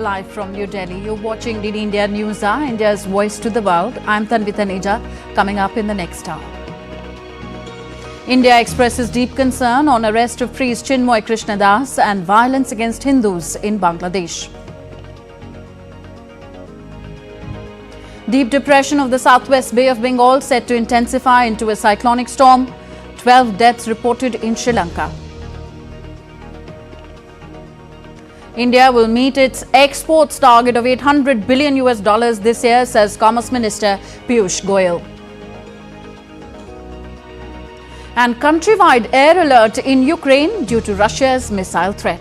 Live from New Delhi, you're watching DD India News Hour, India's voice to the world. I'm Tanvi Taneja. Coming up in the next hour. India expresses deep concern on arrest of priest Chinmoy Krishnadas and violence against Hindus in Bangladesh. Deep depression of the southwest Bay of Bengal set to intensify into a cyclonic storm. 12 deaths reported in Sri Lanka. India will meet its exports target of $800 billion this year, says Commerce Minister Piyush Goyal. And countrywide air alert in Ukraine due to Russia's missile threat.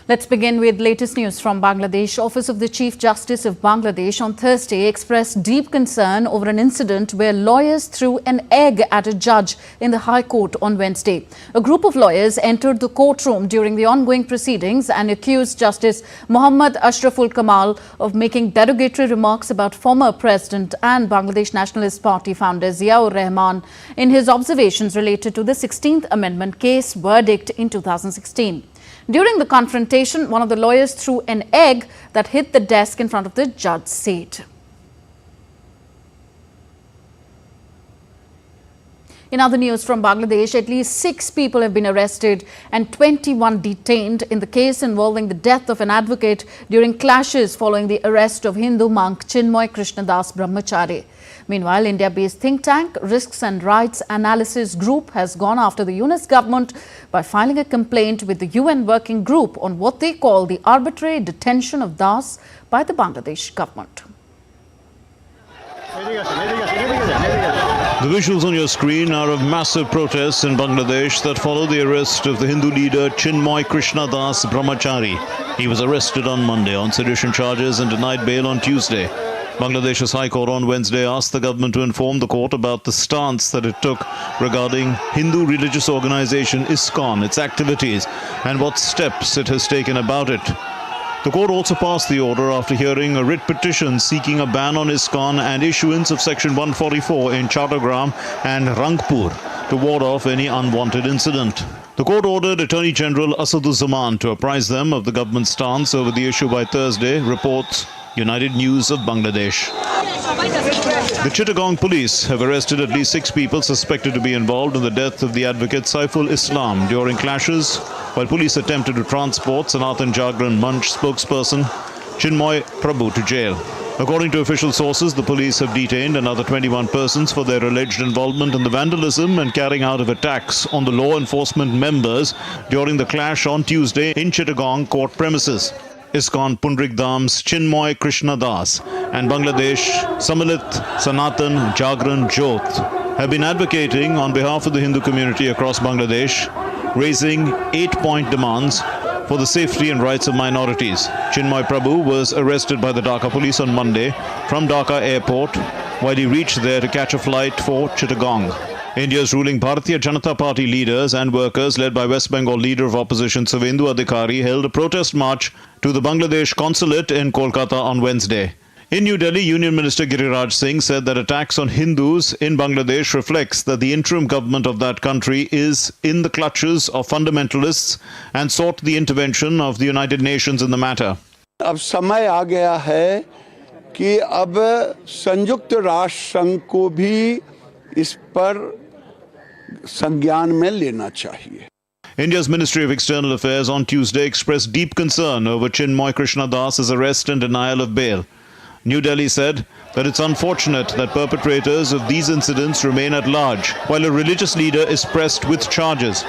Let's begin with latest news from Bangladesh. Office of the Chief Justice of Bangladesh on Thursday expressed deep concern over an incident where lawyers threw an egg at a judge in the High Court on Wednesday. A group of lawyers entered the courtroom during the ongoing proceedings and accused Justice Muhammad Ashraful Kamal of making derogatory remarks about former President and Bangladesh Nationalist Party founder Ziaur Rahman in his observations related to the 16th Amendment case verdict in 2016. During the confrontation, one of the lawyers threw an egg that hit the desk in front of the judge's seat. In other news from Bangladesh, at least 6 people have been arrested and 21 detained in the case involving the death of an advocate during clashes following the arrest of Hindu monk Chinmoy Krishnadas Brahmachari. Meanwhile, India-based think tank Risks and Rights Analysis Group has gone after the UNIS government by filing a complaint with the UN working group on what they call the arbitrary detention of Das by the Bangladesh government. The visuals on your screen are of massive protests in Bangladesh that follow the arrest of the Hindu leader Chinmoy Krishnadas Brahmachari. He was arrested on Monday on sedition charges and denied bail on Tuesday. Bangladesh's High Court on Wednesday asked the government to inform the court about the stance that it took regarding Hindu religious organization ISKCON, its activities, and what steps it has taken about it. The court also passed the order after hearing a writ petition seeking a ban on ISKCON and issuance of Section 144 in Chattogram and Rangpur to ward off any unwanted incident. The court ordered Attorney General Asaduzzaman to apprise them of the government's stance over the issue by Thursday, reports United News of Bangladesh. The Chittagong police have arrested at least 6 people suspected to be involved in the death of the advocate Saiful Islam during clashes, while police attempted to transport Sanatan Jagran Manch spokesperson Chinmoy Prabhu to jail. According to official sources, the police have detained another 21 persons for their alleged involvement in the vandalism and carrying out of attacks on the law enforcement members during the clash on Tuesday in Chittagong court premises. ISKCON Pundrik Dham's Chinmoy Krishnadas and Bangladesh Samilit Sanatan Jagran Jyoth have been advocating on behalf of the Hindu community across Bangladesh, raising 8-point demands for the safety and rights of minorities. Chinmoy Prabhu was arrested by the Dhaka police on Monday from Dhaka airport while he reached there to catch a flight for Chittagong. India's ruling Bharatiya Janata Party leaders and workers, led by West Bengal leader of opposition Suvendu Adhikari, held a protest march to the Bangladesh consulate in Kolkata on Wednesday. In New Delhi, Union Minister Giriraj Singh said that attacks on Hindus in Bangladesh reflects that the interim government of that country is in the clutches of fundamentalists and sought the intervention of the United Nations in the matter. अब समय आ गया है कि अब संयुक्त राष्ट्र संघ को भी इस पर संज्ञान में लेना चाहिए. India's Ministry of External Affairs on Tuesday expressed deep concern over Chinmoy Krishnadas's arrest and denial of bail. New Delhi said that it's unfortunate that perpetrators of these incidents remain at large, while a religious leader is pressed with charges.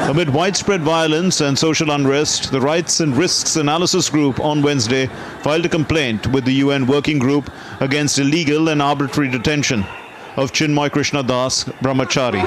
Amid widespread violence and social unrest, the Rights and Risks Analysis Group on Wednesday filed a complaint with the UN Working Group against illegal and arbitrary detention of Chinmoy Krishnadas Brahmachari.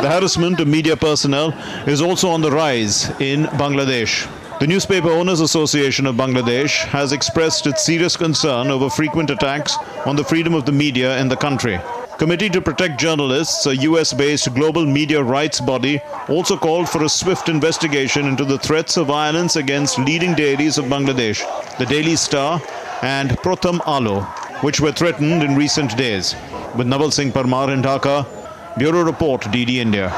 The harassment of media personnel is also on the rise in Bangladesh. The Newspaper Owners Association of Bangladesh has expressed its serious concern over frequent attacks on the freedom of the media in the country. Committee to Protect Journalists, a US-based global media rights body, also called for a swift investigation into the threats of violence against leading dailies of Bangladesh, the Daily Star and Pratham Alo, which were threatened in recent days. With Naval Singh Parmar in Dhaka, Bureau Report, DD India.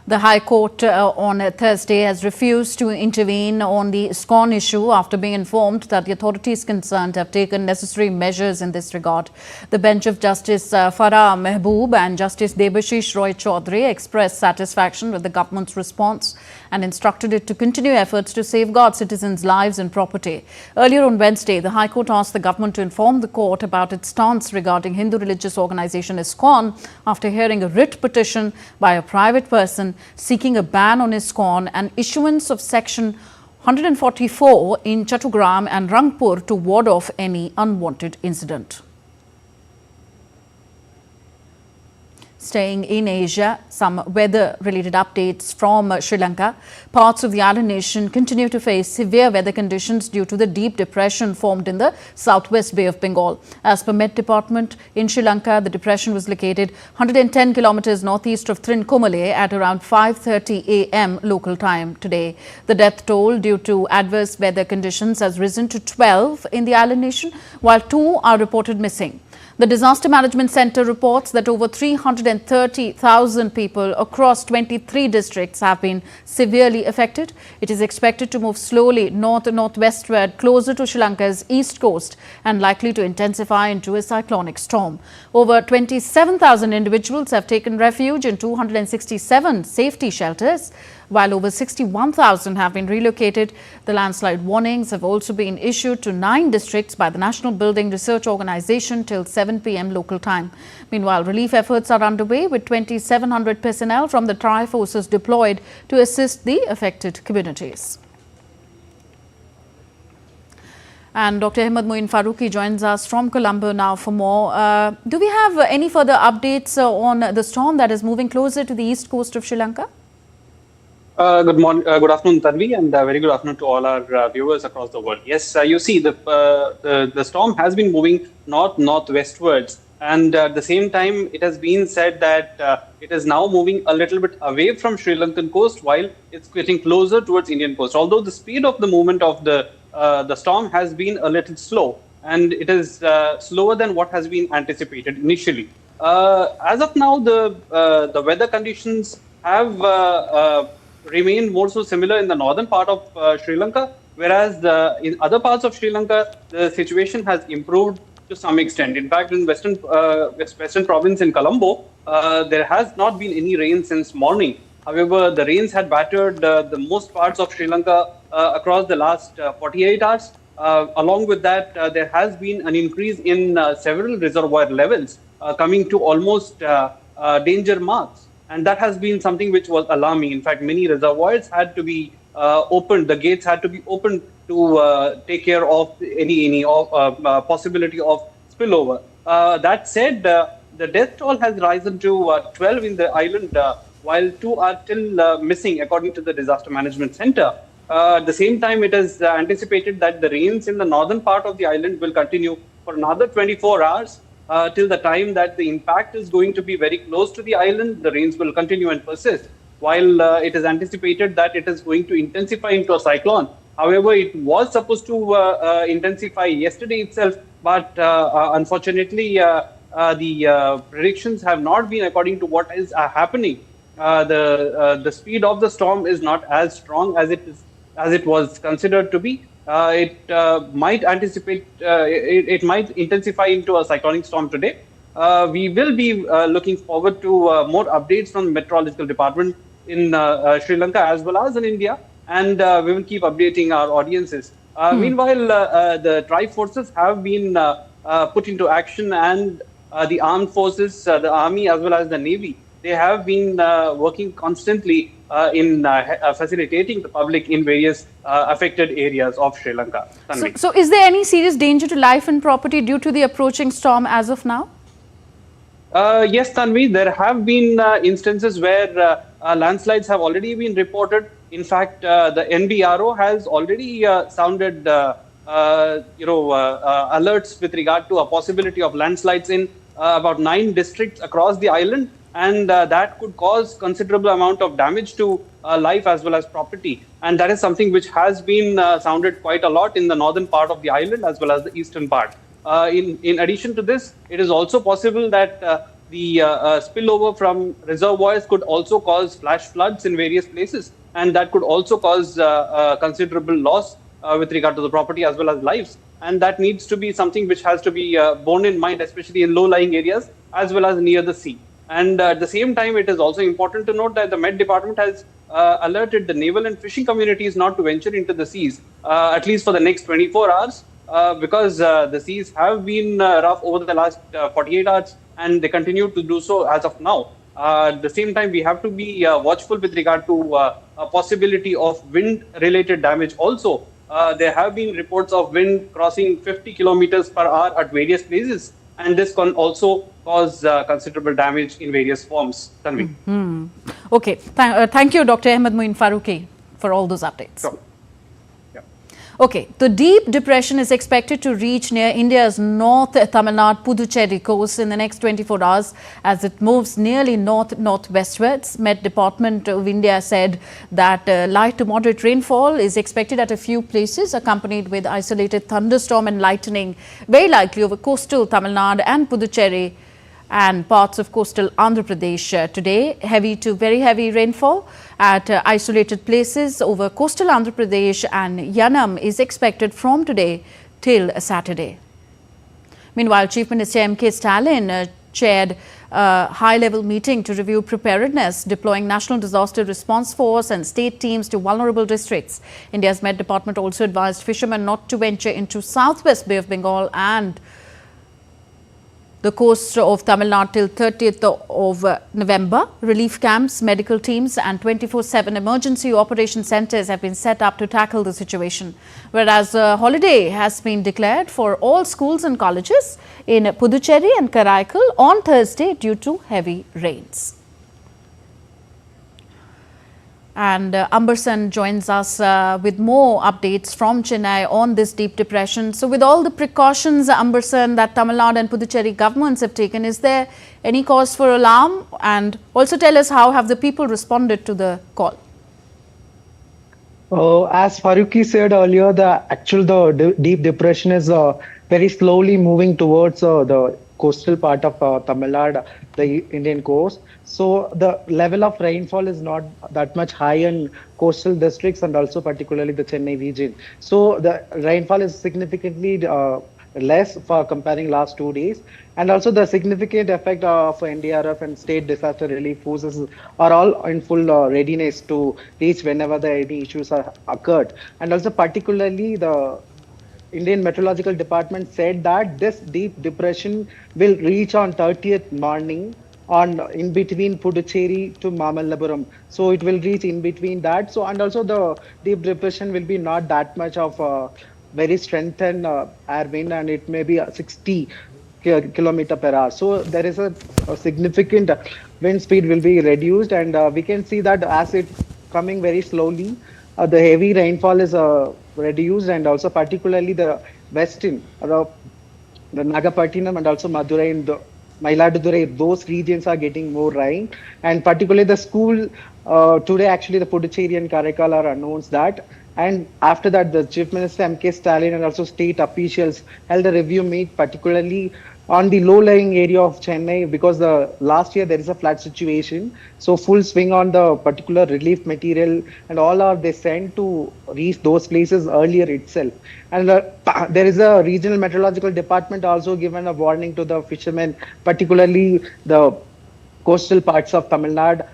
The High Court on Thursday has refused to intervene on the ISKCON issue after being informed that the authorities concerned have taken necessary measures in this regard. The bench of Justice Farah Mehboob and Justice Debashish Roy Chaudhary expressed satisfaction with the government's response and instructed it to continue efforts to safeguard citizens' lives and property. Earlier on Wednesday, the High Court asked the government to inform the court about its stance regarding Hindu religious organisation ISKCON after hearing a writ petition by a private person seeking a ban on ISKCON and issuance of Section 144 in Chattogram and Rangpur to ward off any unwanted incident. Staying in Asia, some weather-related updates from Sri Lanka. Parts of the island nation continue to face severe weather conditions due to the deep depression formed in the southwest Bay of Bengal. As per Met Department, in Sri Lanka, the depression was located 110 kilometers northeast of Trincomalee at around 5:30 a.m. local time today. The death toll due to adverse weather conditions has risen to 12 in the island nation, while 2 are reported missing. The Disaster Management Centre reports that over 330,000 people across 23 districts have been severely affected. It is expected to move slowly north-northwestward closer to Sri Lanka's east coast and likely to intensify into a cyclonic storm. Over 27,000 individuals have taken refuge in 267 safety shelters, while over 61,000 have been relocated. The landslide warnings have also been issued to 9 districts by the National Building Research Organisation till 7 p.m. local time. Meanwhile, relief efforts are underway with 2,700 personnel from the Tri-Forces deployed to assist the affected communities. And Dr. Ahmed Moin Faruqi joins us from Colombo now for more. Do we have any further updates on the storm that is moving closer to the east coast of Sri Lanka? Good afternoon, Tanvi, and very good afternoon to all our viewers across the world. Yes, you see, the storm has been moving northwestwards, and at the same time, it has been said that it is now moving a little bit away from Sri Lankan coast while it's getting closer towards Indian coast. Although the speed of the movement of the storm has been a little slow, and it is slower than what has been anticipated initially. As of now, the weather conditions have remain more so similar in the northern part of Sri Lanka, whereas in other parts of Sri Lanka, the situation has improved to some extent. In fact, in western province in Colombo, there has not been any rain since morning. However, the rains had battered the most parts of Sri Lanka across the last 48 hours. Along with that, there has been an increase in several reservoir levels coming to almost danger marks. And that has been something which was alarming. In fact, many reservoirs had to be opened. The gates had to be opened to take care of any possibility of spillover. That said, the death toll has risen to 12 in the island, while 2 are still missing, according to the Disaster Management Centre. At the same time, it is anticipated that the rains in the northern part of the island will continue for another 24 hours. Till the time that the impact is going to be very close to the island, the rains will continue and persist. While it is anticipated that it is going to intensify into a cyclone. However, it was supposed to intensify yesterday itself, but unfortunately, the predictions have not been according to what is happening. The speed of the storm is not as strong as it was considered to be. It might might intensify into a cyclonic storm today. We will be looking forward to more updates from the Meteorological Department in Sri Lanka as well as in India, and we will keep updating our audiences. Meanwhile, the Tri-Forces have been put into action, and the armed forces, the army as well as the navy, they have been working constantly in facilitating the public in various affected areas of Sri Lanka. So is there any serious danger to life and property due to the approaching storm as of now? Yes, Tanvi, there have been instances where landslides have already been reported In fact, the NBRO has already sounded alerts with regard to a possibility of landslides in about 9 districts across the island, and that could cause considerable amount of damage to life as well as property. And that is something which has been sounded quite a lot in the northern part of the island as well as the eastern part. In addition to this, it is also possible that the spillover from reservoirs could also cause flash floods in various places, and that could also cause considerable loss with regard to the property as well as lives. And that needs to be something which has to be borne in mind, especially in low-lying areas as well as near the sea. And at the same time, it is also important to note that the Met Department has alerted the naval and fishing communities not to venture into the seas, at least for the next 24 hours, because the seas have been rough over the last 48 hours, and they continue to do so as of now. At the same time, we have to be watchful with regard to a possibility of wind-related damage also. There have been reports of wind crossing 50 kilometers per hour at various places, and this can also cause considerable damage in various forms. Tanvi. Okay, thank you, Dr. Ahmed Moin Faruqi, for all those updates. Sure. Okay, the deep depression is expected to reach near India's North Tamil Nadu Puducherry coast in the next 24 hours as it moves nearly north-northwestwards. Met Department of India said that light to moderate rainfall is expected at a few places, accompanied with isolated thunderstorm and lightning, very likely over coastal Tamil Nadu and Puducherry and parts of coastal Andhra Pradesh today. Heavy to very heavy rainfall at isolated places over coastal Andhra Pradesh and Yanam is expected from today till Saturday. Meanwhile, Chief Minister M.K. Stalin chaired a high-level meeting to review preparedness, deploying National Disaster Response Force and state teams to vulnerable districts. India's Met Department also advised fishermen not to venture into Southwest Bay of Bengal and the coast of Tamil Nadu till 30th of November. Relief camps, medical teams and 24/7 emergency operation centres have been set up to tackle the situation. Whereas a holiday has been declared for all schools and colleges in Puducherry and Karaikal on Thursday due to heavy rains. And Amberson joins us with more updates from Chennai on this deep depression. So with all the precautions, Amberson, that Tamil Nadu and Puducherry governments have taken, is there any cause for alarm? And also tell us, how have the people responded to the call? As Faruqi said earlier, the deep depression is very slowly moving towards the coastal part of Tamil Nadu, the Indian coast. So the level of rainfall is not that much high in coastal districts and also particularly the Chennai region. So the rainfall is significantly less for comparing last 2 days. And also the significant effect of NDRF and state disaster relief forces are all in full readiness to reach whenever any issues are occurred. And also particularly the Indian Meteorological Department said that this deep depression will reach on 30th morning in between Puducherry to Mamallapuram. So it will reach in between that. So, and also the deep depression will be not that much of a very strengthened air wind, and it may be 60 kilometer per hour. So there is a significant wind speed will be reduced, and we can see that as it coming very slowly, the heavy rainfall is reduced, and also particularly the western, the Nagapattinam and also Madurai and the Mayiladuthurai, those regions are getting more rain. And particularly the school today, actually the Puducherry and Karaikal are announced that. And after that, the Chief Minister M.K. Stalin and also state officials held a review meet, particularly on the low-lying area of Chennai, because last year there is a flood situation. So full swing on the particular relief material and all are they sent to reach those places earlier itself. And there is a regional meteorological department also given a warning to the fishermen, particularly the coastal parts of Tamil Nadu,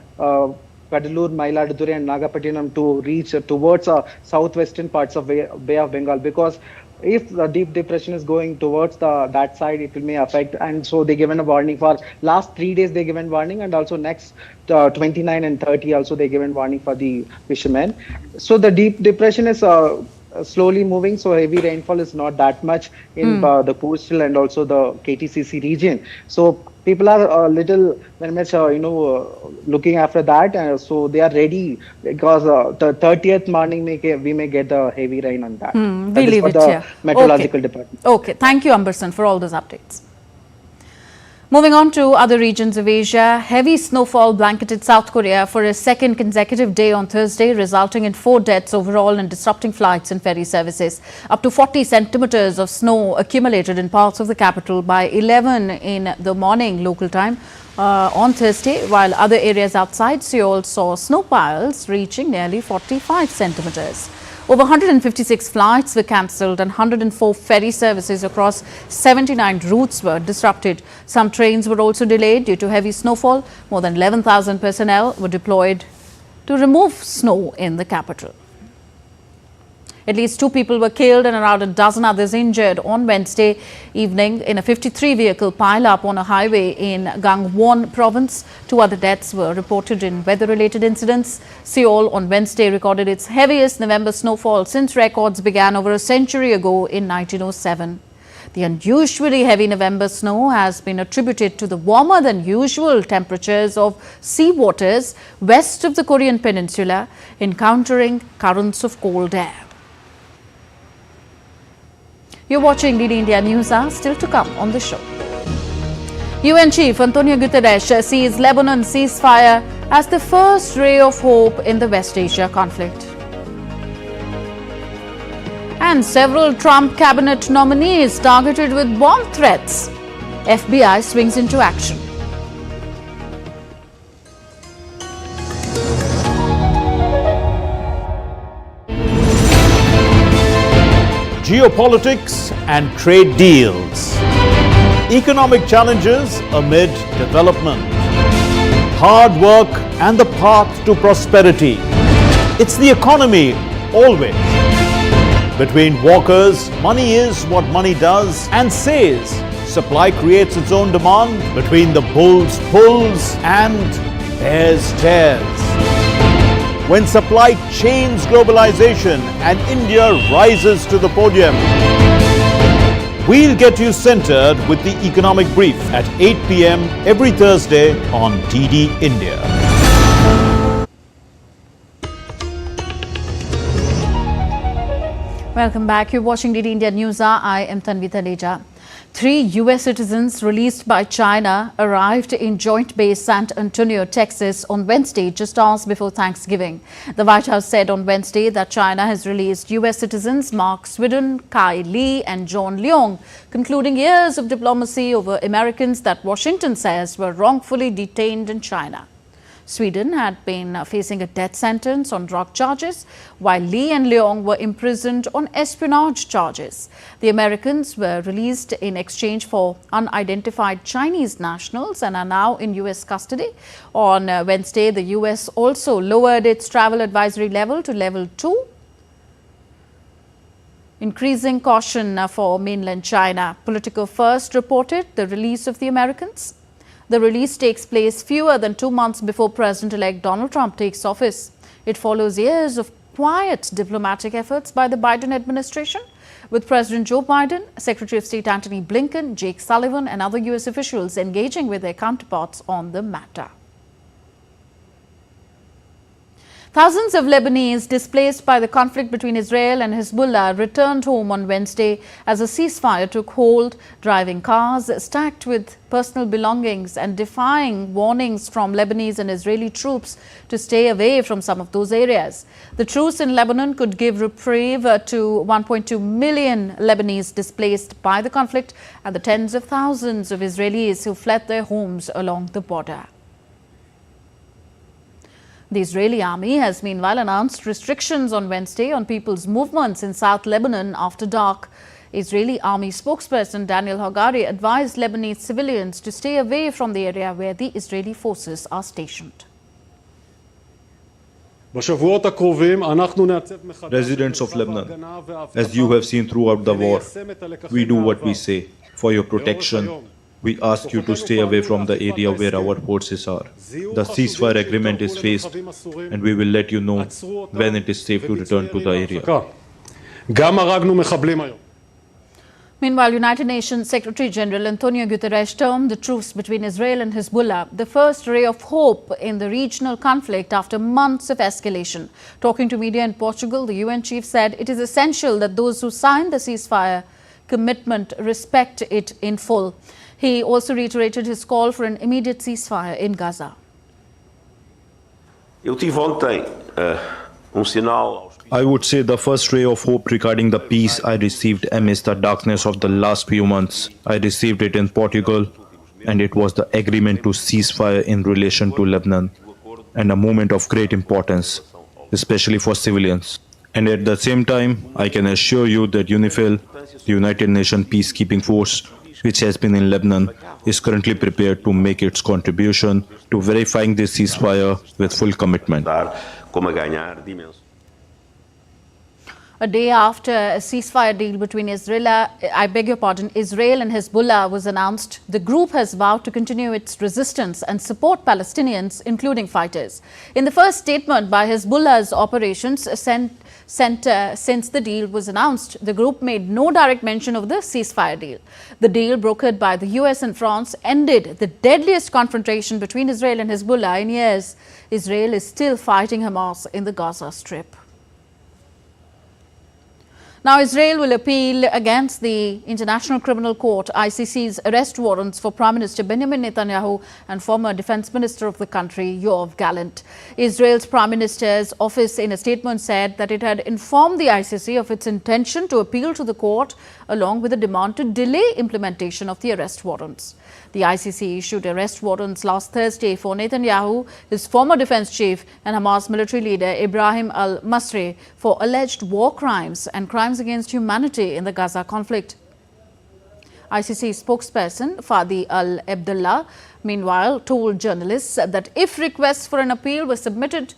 Kadalur, Mayiladuthurai and Nagapattinam to reach towards southwestern parts of Bay of Bengal, because if the deep depression is going towards that side, it may affect. And so they given a warning for last 3 days, they given warning, and also next 29 and 30 also they given warning for the fishermen. So the deep depression is slowly moving, so heavy rainfall is not that much in the coastal and also the KTCC region. So people are a little very much, looking after that, so they are ready because the 30th morning we may get the heavy rain on that. We That is leave what it the here. meteorological department. Okay, thank you, Amberson, for all those updates. Moving on to other regions of Asia, heavy snowfall blanketed South Korea for a second consecutive day on Thursday, resulting in 4 deaths overall and disrupting flights and ferry services. Up to 40 centimeters of snow accumulated in parts of the capital by 11 in the morning local time on Thursday, while other areas outside Seoul saw snow piles reaching nearly 45 centimeters. Over 156 flights were cancelled and 104 ferry services across 79 routes were disrupted. Some trains were also delayed due to heavy snowfall. More than 11,000 personnel were deployed to remove snow in the capital. At least 2 people were killed and around a dozen others injured on Wednesday evening in a 53-vehicle pile-up on a highway in Gangwon province. 2 other deaths were reported in weather-related incidents. Seoul on Wednesday recorded its heaviest November snowfall since records began over a century ago in 1907. The unusually heavy November snow has been attributed to the warmer than usual temperatures of sea waters west of the Korean peninsula, encountering currents of cold air. You're watching DD India News Hour, still to come on the show. UN Chief Antonio Guterres sees Lebanon ceasefire as the first ray of hope in the West Asia conflict. And several Trump cabinet nominees targeted with bomb threats. FBI swings into action. Geopolitics and trade deals. Economic challenges amid development. Hard work and the path to prosperity. It's the economy always. Between walkers, money is what money does and says. Supply creates its own demand. Between the bulls pulls and bears tears. When supply chains globalization and India rises to the podium. We'll get you centered with the economic brief at 8 p.m. every Thursday on DD India. Welcome back. You're watching DD India News Hour. I am Tanvi Taneja. 3 U.S. citizens released by China arrived in Joint Base San Antonio, Texas on Wednesday, just hours before Thanksgiving. The White House said on Wednesday that China has released U.S. citizens Mark Sweden, Kai Lee and John Leong, concluding years of diplomacy over Americans that Washington says were wrongfully detained in China. Sweden had been facing a death sentence on drug charges, while Lee and Leong were imprisoned on espionage charges. The Americans were released in exchange for unidentified Chinese nationals and are now in U.S. custody. On Wednesday, the U.S. also lowered its travel advisory level to level 2, increasing caution for mainland China. Politico First reported the release of the Americans. The release takes place fewer than 2 months before President-elect Donald Trump takes office. It follows years of quiet diplomatic efforts by the Biden administration, with President Joe Biden, Secretary of State Antony Blinken, Jake Sullivan and other U.S. officials engaging with their counterparts on the matter. Thousands of Lebanese displaced by the conflict between Israel and Hezbollah returned home on Wednesday as a ceasefire took hold, driving cars stacked with personal belongings and defying warnings from Lebanese and Israeli troops to stay away from some of those areas. The truce in Lebanon could give reprieve to 1.2 million Lebanese displaced by the conflict and the tens of thousands of Israelis who fled their homes along the border. The Israeli army has meanwhile announced restrictions on Wednesday on people's movements in South Lebanon after dark. Israeli army spokesperson Daniel Hagari advised Lebanese civilians to stay away from the area where the Israeli forces are stationed. Residents of Lebanon, as you have seen throughout the war, we do what we say. For your protection, we ask you to stay away from the area where our forces are. The ceasefire agreement is phased, and we will let you know when it is safe to return to the area. גם הרגנו מחבלים היום. Meanwhile, United Nations Secretary General Antonio Guterres termed the truce between Israel and Hezbollah the first ray of hope in the regional conflict after months of escalation. Talking to media in Portugal, the UN chief said it is essential that those who signed the ceasefire commitment respect it in full. He also reiterated his call for an immediate ceasefire in Gaza. Eu tive ontem sinal. I would say the first ray of hope regarding the peace I received amidst the darkness of the last few months. I received it in Portugal, and it was the agreement to ceasefire in relation to Lebanon, and a moment of great importance, especially for civilians. And at the same time, I can assure you that UNIFIL, the United Nations peacekeeping force, which has been in Lebanon, is currently prepared to make its contribution to verifying this ceasefire with full commitment. A day after a ceasefire deal between Israel and Hezbollah was announced, the group has vowed to continue its resistance and support Palestinians, including fighters. In the first statement by Hezbollah's operations center since the deal was announced, the group made no direct mention of the ceasefire deal. The deal, brokered by the US and France, ended the deadliest confrontation between Israel and Hezbollah in years. Israel is still fighting Hamas in the Gaza Strip. Now, Israel will appeal against the International Criminal Court, ICC's arrest warrants for Prime Minister Benjamin Netanyahu and former Defense Minister of the country, Yoav Gallant. Israel's Prime Minister's office in a statement said that it had informed the ICC of its intention to appeal to the court, along with a demand to delay implementation of the arrest warrants. The ICC issued arrest warrants last Thursday for Netanyahu, his former defense chief, and Hamas military leader Ibrahim al-Masri for alleged war crimes and crimes against humanity in the Gaza conflict. ICC spokesperson Fadi al-Abdullah, meanwhile, told journalists that if requests for an appeal were submitted,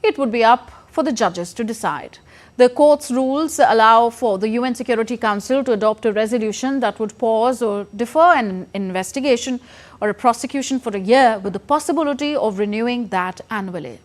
it would be up for the judges to decide. The court's rules allow for the UN Security Council to adopt a resolution that would pause or defer an investigation or a prosecution for a year, with the possibility of renewing that annually.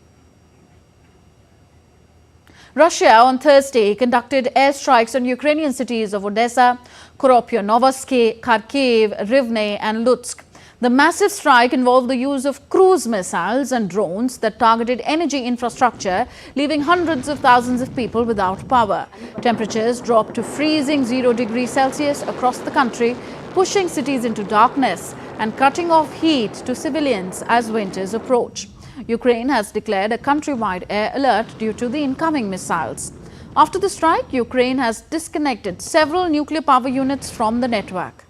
Russia on Thursday conducted airstrikes on Ukrainian cities of Odessa, Kuropionovsk, Kharkiv, Rivne and Lutsk. The massive strike involved the use of cruise missiles and drones that targeted energy infrastructure, leaving hundreds of thousands of people without power. Temperatures dropped to freezing 0 degrees Celsius across the country, pushing cities into darkness and cutting off heat to civilians as winters approach. Ukraine has declared a countrywide air alert due to the incoming missiles. After the strike, Ukraine has disconnected several nuclear power units from the network.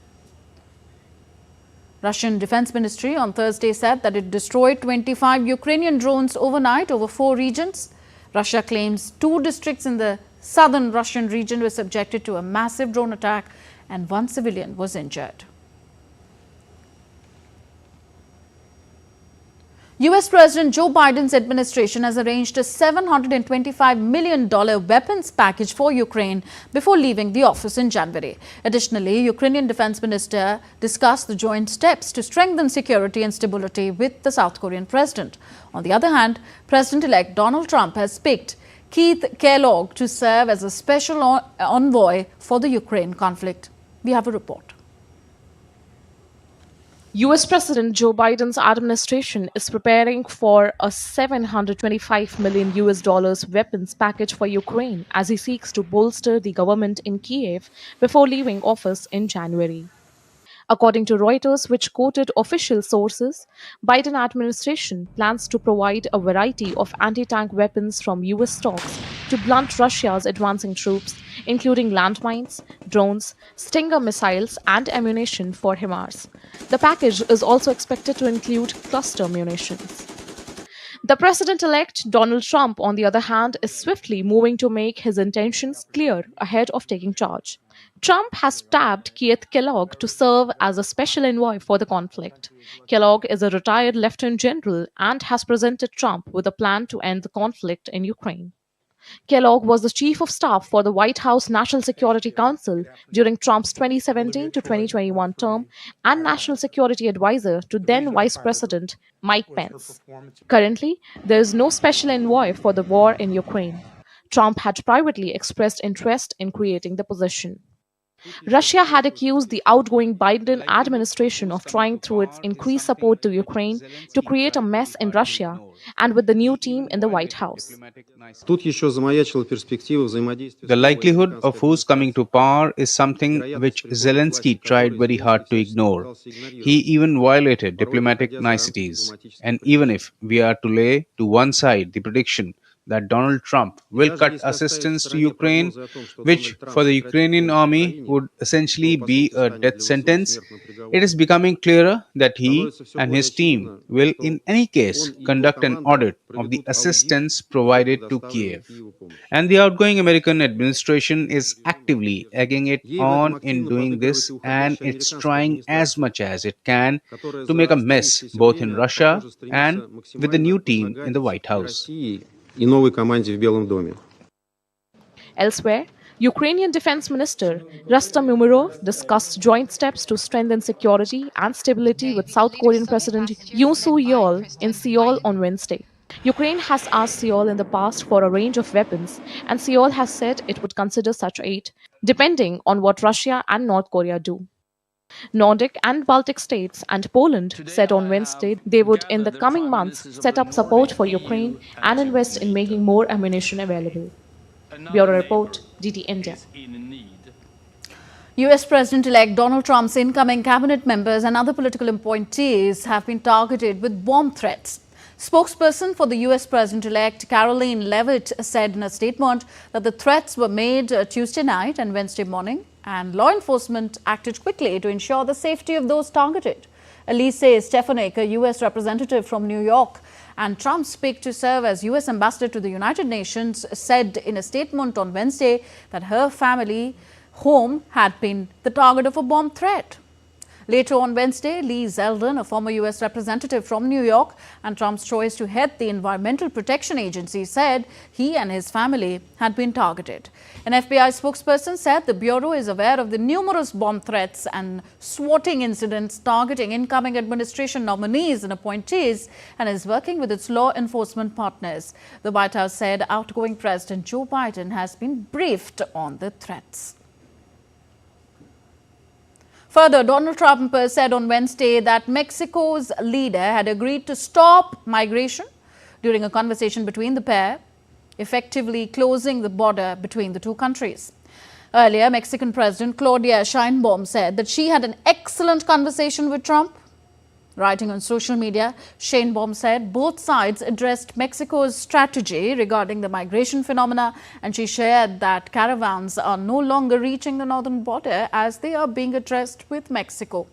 Russian Defense Ministry on Thursday said that it destroyed 25 Ukrainian drones overnight over 4 regions. Russia claims 2 districts in the southern Russian region were subjected to a massive drone attack and 1 civilian was injured. US President Joe Biden's administration has arranged a $725 million weapons package for Ukraine before leaving the office in January. Additionally, Ukrainian Defense Minister discussed the joint steps to strengthen security and stability with the South Korean president. On the other hand, President-elect Donald Trump has picked Keith Kellogg to serve as a special envoy for the Ukraine conflict. We have a report. US President Joe Biden's administration is preparing for a $725 million weapons package for Ukraine as he seeks to bolster the government in Kiev before leaving office in January. According to Reuters, which quoted official sources, Biden administration plans to provide a variety of anti-tank weapons from US stocks to blunt Russia's advancing troops, including landmines, drones, Stinger missiles, and ammunition for HIMARS. The package is also expected to include cluster munitions. The president-elect Donald Trump, on the other hand, is swiftly moving to make his intentions clear ahead of taking charge. Trump has tapped Keith Kellogg to serve as a special envoy for the conflict. Kellogg is a retired lieutenant general and has presented Trump with a plan to end the conflict in Ukraine. Kellogg was the chief of staff for the White House National Security Council during Trump's 2017 to 2021 term and national security advisor to then Vice President Mike Pence. Currently, there is no special envoy for the war in Ukraine. Trump had privately expressed interest in creating the position. Russia had accused the outgoing Biden administration of trying, through its increased support to Ukraine, to create a mess in Russia, and with the new team in the White House. The likelihood of who's coming to power is something which Zelensky tried very hard to ignore. He even violated diplomatic niceties. And even if we are to lay to one side the prediction that Donald Trump will cut assistance to Ukraine, which for the Ukrainian army would essentially be a death sentence, it is becoming clearer that he and his team will in any case conduct an audit of the assistance provided to Kiev. And the outgoing American administration is actively egging it on in doing this, and it's trying as much as it can to make a mess both in Russia and with the new team in the White House. Elsewhere, Ukrainian Defense Minister Rustem Umerov discussed joint steps to strengthen security and stability with South Korean President Yoon Suk-yeol in Seoul on Wednesday. Ukraine has asked Seoul in the past for a range of weapons, and Seoul has said it would consider such aid, depending on what Russia and North Korea do. Nordic and Baltic states and Poland said on Wednesday they would, in the coming months, set up support for Ukraine and invest in making more ammunition available. Bureau Report, DT India. US President-elect Donald Trump's incoming cabinet members and other political appointees have been targeted with bomb threats. Spokesperson for the US President-elect Caroline Leavitt said in a statement that the threats were made Tuesday night and Wednesday morning, and law enforcement acted quickly to ensure the safety of those targeted. Elise Stefanik, a US representative from New York and Trump's pick to serve as US ambassador to the United Nations, said in a statement on Wednesday that her family home had been the target of a bomb threat. Later on Wednesday, Lee Zeldin, a former US representative from New York and Trump's choice to head the Environmental Protection Agency, said he and his family had been targeted. An FBI spokesperson said the Bureau is aware of the numerous bomb threats and swatting incidents targeting incoming administration nominees and appointees and is working with its law enforcement partners. The White House said outgoing President Joe Biden has been briefed on the threats. Further, Donald Trump said on Wednesday that Mexico's leader had agreed to stop migration during a conversation between the pair, effectively closing the border between the two countries. Earlier, Mexican President Claudia Sheinbaum said that she had an excellent conversation with Trump. Writing on social media, Sheinbaum said both sides addressed Mexico's strategy regarding the migration phenomena, and she shared that caravans are no longer reaching the northern border as they are being addressed with Mexico.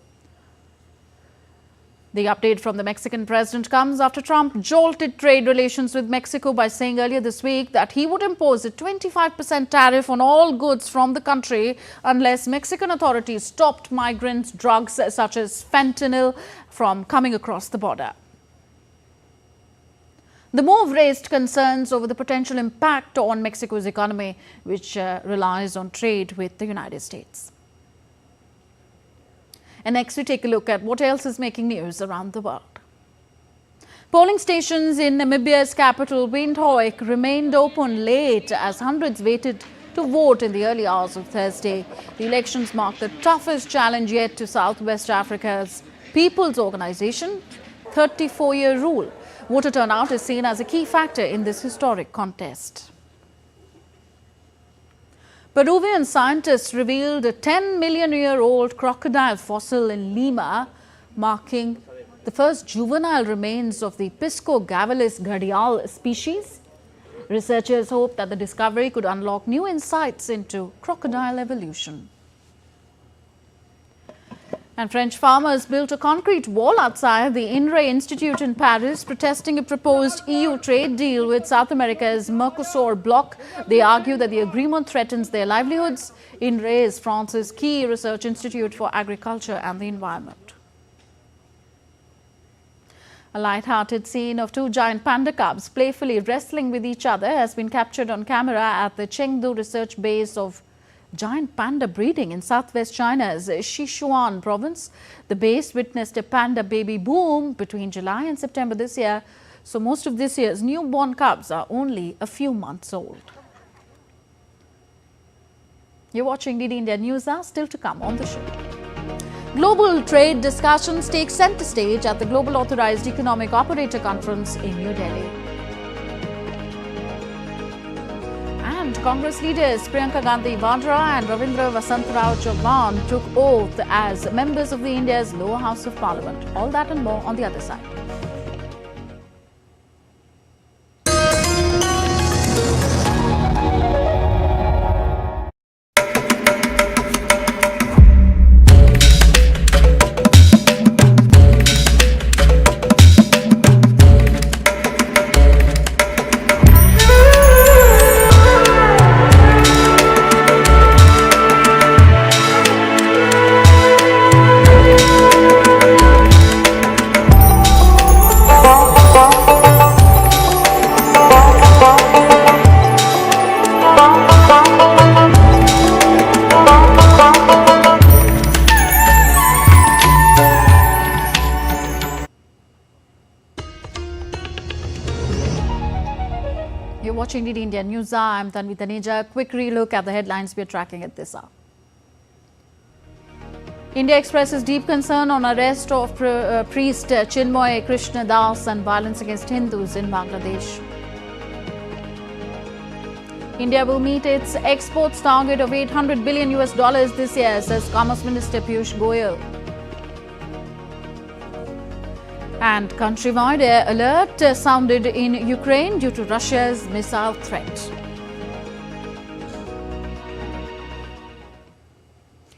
The update from the Mexican president comes after Trump jolted trade relations with Mexico by saying earlier this week that he would impose a 25% tariff on all goods from the country unless Mexican authorities stopped migrants' drugs such as fentanyl from coming across the border. The move raised concerns over the potential impact on Mexico's economy, which relies on trade with the United States. And next, we take a look at what else is making news around the world. Polling stations in Namibia's capital, Windhoek, remained open late as hundreds waited to vote in the early hours of Thursday. The elections mark the toughest challenge yet to Southwest Africa's People's Organization 34-year rule. Voter turnout is seen as a key factor in this historic contest. Peruvian scientists revealed a 10-million-year-old crocodile fossil in Lima, marking the first juvenile remains of the Piscogavilis gharial species. Researchers hope that the discovery could unlock new insights into crocodile evolution. And French farmers built a concrete wall outside the INRAE Institute in Paris, protesting a proposed EU trade deal with South America's Mercosur bloc. They argue that the agreement threatens their livelihoods. INRAE is France's key research institute for agriculture and the environment. A light-hearted scene of two giant panda cubs playfully wrestling with each other has been captured on camera at the Chengdu research base of giant panda breeding in southwest China's Sichuan province. The base witnessed a panda baby boom between July and September this year, so most of this year's newborn cubs are only a few months old. You're watching DD India News Hour, still to come on the show. Global trade discussions take centre stage at the Global Authorised Economic Operator Conference in New Delhi. And Congress leaders Priyanka Gandhi Vadra and Ravindra Vasantrao Chauhan took oath as members of the India's lower house of Parliament. All that and more on the other side. You're watching DD India News Hour. I'm Tanvi Taneja. Quick relook at the headlines we're tracking at this hour. India expresses deep concern on arrest of priest Chinmoy Krishna Das and violence against Hindus in Bangladesh. India will meet its exports target of $800 billion this year, says Commerce Minister Piyush Goyal. And countrywide air alert sounded in Ukraine due to Russia's missile threat.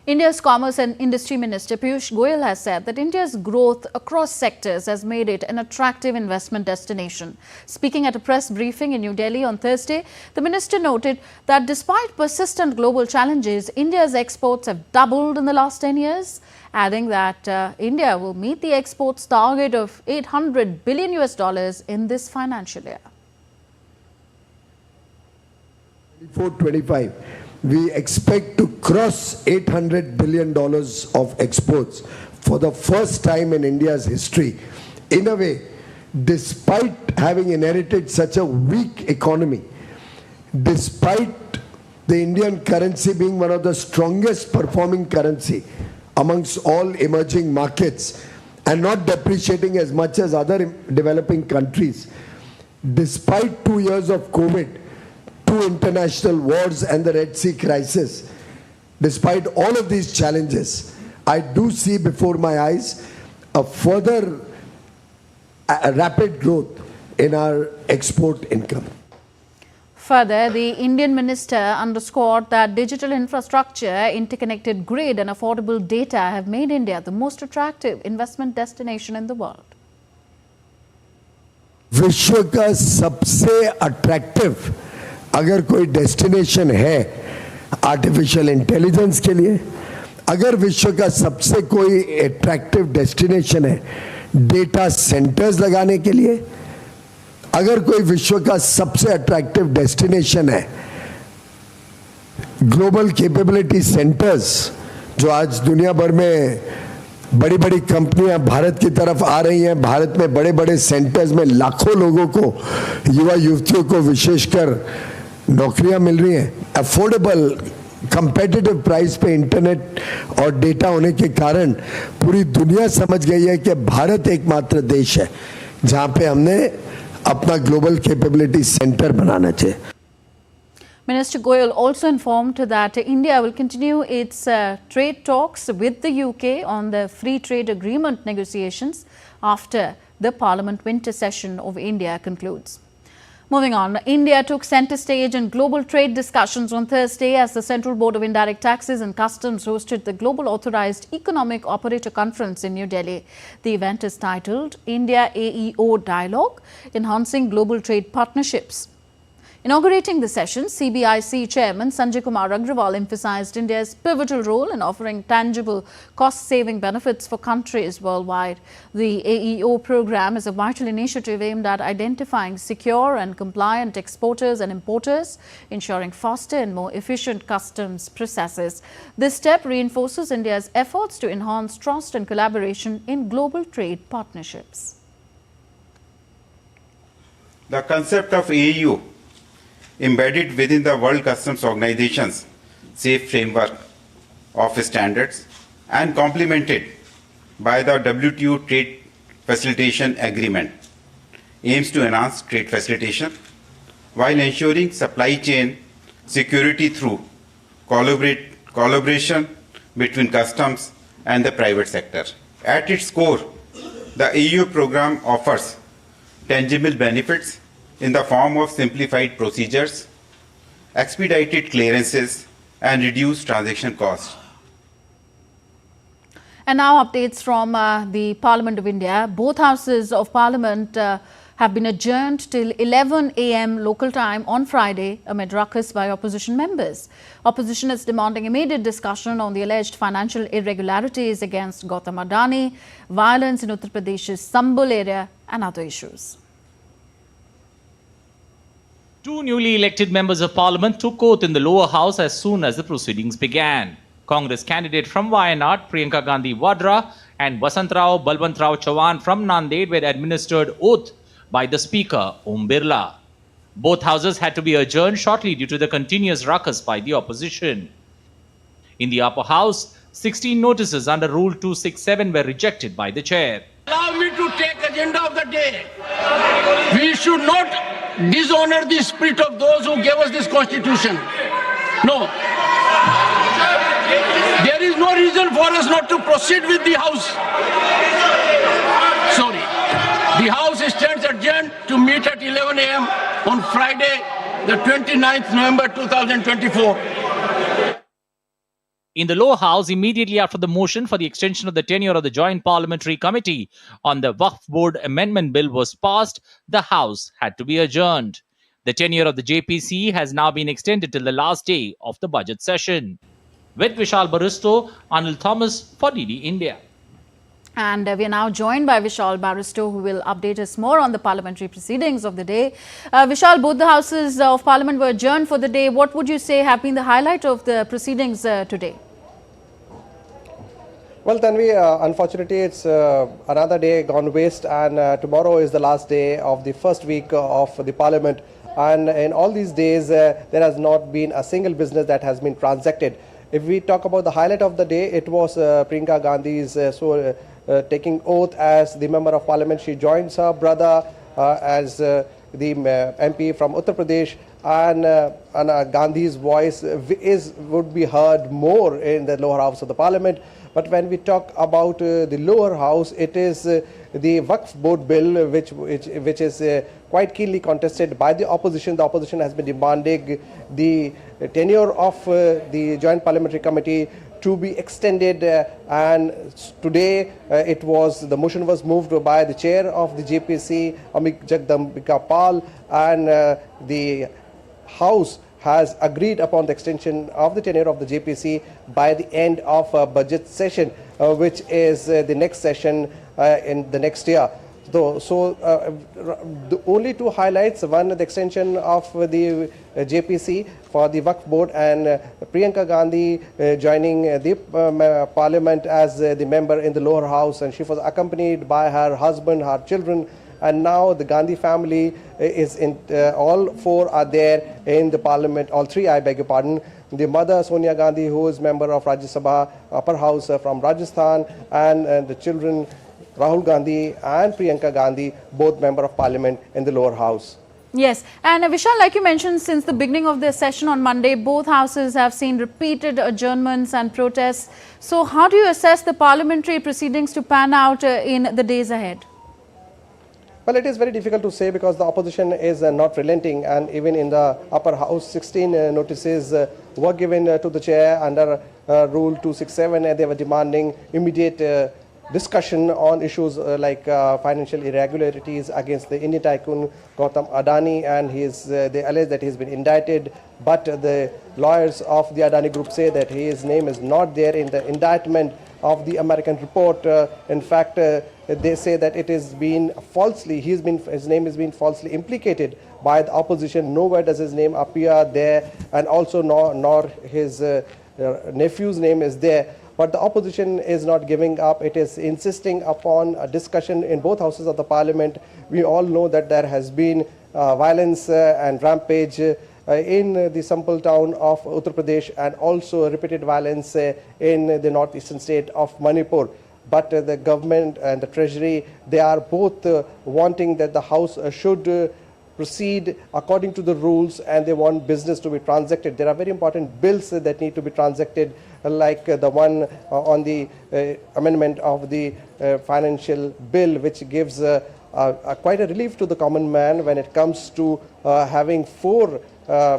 India's Commerce and Industry Minister Piyush Goyal has said that India's growth across sectors has made it an attractive investment destination. Speaking at a press briefing in New Delhi on Thursday, the minister noted that despite persistent global challenges, India's exports have doubled in the last 10 years, adding that India will meet the exports target of $800 billion in this financial year. 24-25. We expect to cross $800 billion of exports for the first time in India's history. In a way, despite having inherited such a weak economy, despite the Indian currency being one of the strongest performing currency amongst all emerging markets and not depreciating as much as other developing countries, despite 2 years of COVID, 2 international wars and the Red Sea crisis, despite all of these challenges, I do see before my eyes a further rapid growth in our export income. Further, the Indian minister underscored that digital infrastructure, interconnected grid and affordable data have made India the most attractive investment destination in the world. विश्व का सबसे attractive अगर कोई destination है artificial intelligence के लिए, अगर विश्व का सबसे कोई अट्रैक्टिव डेस्टिनेशन है डेटा सेंटर्स लगाने के लिए, अगर कोई विश्व का सबसे अट्रैक्टिव डेस्टिनेशन है ग्लोबल कैपेबिलिटी सेंटर्स, जो आज दुनिया भर में बड़ी बड़ी कंपनियां भारत की तरफ आ रही हैं, भारत में बड़े बड़े सेंटर्स में लाखों लोगों को, युवा युवतियों को विशेषकर नौकरियां मिल रही हैं, अफोर्डेबल कंपेटिटिव प्राइस पे इंटरनेट और डेटा होने के कारण पूरी दुनिया समझ गई है कि भारत एकमात्र देश है जहां पे हमने अपना ग्लोबल कैपेबिलिटी सेंटर बनाना चाहिए. Minister Goyal also informed that India will continue its trade talks with the UK on the free trade agreement negotiations after the Parliament winter session of India concludes. Moving on, India took centre stage in global trade discussions on Thursday as the Central Board of Indirect Taxes and Customs hosted the Global Authorised Economic Operator Conference in New Delhi. The event is titled India AEO Dialogue, Enhancing Global Trade Partnerships. Inaugurating the session, CBIC Chairman Sanjay Kumar Agrawal emphasized India's pivotal role in offering tangible cost-saving benefits for countries worldwide. The AEO program is a vital initiative aimed at identifying secure and compliant exporters and importers, ensuring faster and more efficient customs processes. This step reinforces India's efforts to enhance trust and collaboration in global trade partnerships. The concept of AEO embedded within the World Customs Organizations safe framework of standards and complemented by the WTO Trade Facilitation Agreement aims to enhance trade facilitation while ensuring supply chain security through collaboration between customs and the private sector. At its core, the EU program offers tangible benefits in the form of simplified procedures, expedited clearances, and reduced transaction costs. And now updates from the Parliament of India. Both houses of Parliament have been adjourned till 11 a.m. local time on Friday amid ruckus by opposition members. Opposition is demanding immediate discussion on the alleged financial irregularities against Gautam Adani, violence in Uttar Pradesh's Sambul area and other issues. Two newly elected members of parliament took oath in the lower house as soon as the proceedings began. Congress candidate from Wayanad, Priyanka Gandhi Vadra, and Vasantrao Balwantrao Chavan from Nanded were administered oath by the Speaker, Om Birla. Both houses had to be adjourned shortly due to the continuous ruckus by the opposition. In the upper house, 16 notices under Rule 267 were rejected by the chair. Allow me to take agenda of the day. We should not dishonor the spirit of those who gave us this constitution. No. There is no reason for us not to proceed with the house. Sorry. The house stands adjourned to meet at 11 a.m. on Friday, the 29th November 2024. In the lower house, immediately after the motion for the extension of the tenure of the Joint Parliamentary Committee on the Waqf Board Amendment Bill was passed, the House had to be adjourned. The tenure of the JPC has now been extended till the last day of the budget session. With Vishal Baristo, Anil Thomas for DD India. And we are now joined by Vishal Baristo, who will update us more on the parliamentary proceedings of the day. Vishal, both the houses of parliament were adjourned for the day. What would you say have been the highlight of the proceedings today? Well, Tanvi, unfortunately, it's another day gone waste, and tomorrow is the last day of the first week of the parliament. And in all these days, there has not been a single business that has been transacted. If we talk about the highlight of the day, it was Priyanka Gandhi's taking oath as the member of parliament. She joins her brother as the MP from Uttar Pradesh, and Gandhi's voice would be heard more in the lower house of the parliament. But when we talk about the lower house, it is the Waqf Board bill which is quite keenly contested by the opposition. The opposition has been demanding the tenure of the Joint Parliamentary Committee to be extended, and today the motion was moved by the chair of the JPC, Amit Jagdambika Pal, and the House has agreed upon the extension of the tenure of the JPC by the end of budget session, which is the next session in the next year. The only two highlights, one, the extension of the JPC for the Waqf Board, and Priyanka Gandhi joining the parliament as the member in the lower house, and she was accompanied by her husband, her children, and now the Gandhi family is in, all four are there in the parliament, all three, I beg your pardon. The mother, Sonia Gandhi, who is member of Rajya Sabha, upper house from Rajasthan, and the children, Rahul Gandhi and Priyanka Gandhi, both member of parliament in the lower house. Yes, and Vishal, like you mentioned, since the beginning of the session on Monday, both houses have seen repeated adjournments and protests. So how do you assess the parliamentary proceedings to pan out in the days ahead? Well, it is very difficult to say because the opposition is not relenting, and even in the upper house, 16 notices were given to the chair under Rule 267, and they were demanding immediate discussion on issues like financial irregularities against the Indian tycoon Gautam Adani, and they allege that he has been indicted, but the lawyers of the Adani group say that his name is not there in the indictment of the American report. In fact, they say that it has been falsely, his name has been falsely implicated by the opposition. Nowhere does his name appear there, and also nor his nephew's name is there. But the opposition is not giving up. It is insisting upon a discussion in both houses of the parliament. We all know that there has been violence and rampage in the Sampal town of Uttar Pradesh, and also repeated violence in the northeastern state of Manipur. But the government and the treasury, they are both wanting that the house should proceed according to the rules, and they want business to be transacted. There are very important bills that need to be transacted, like the one on the amendment of the financial bill, which gives quite a relief to the common man when it comes to having 4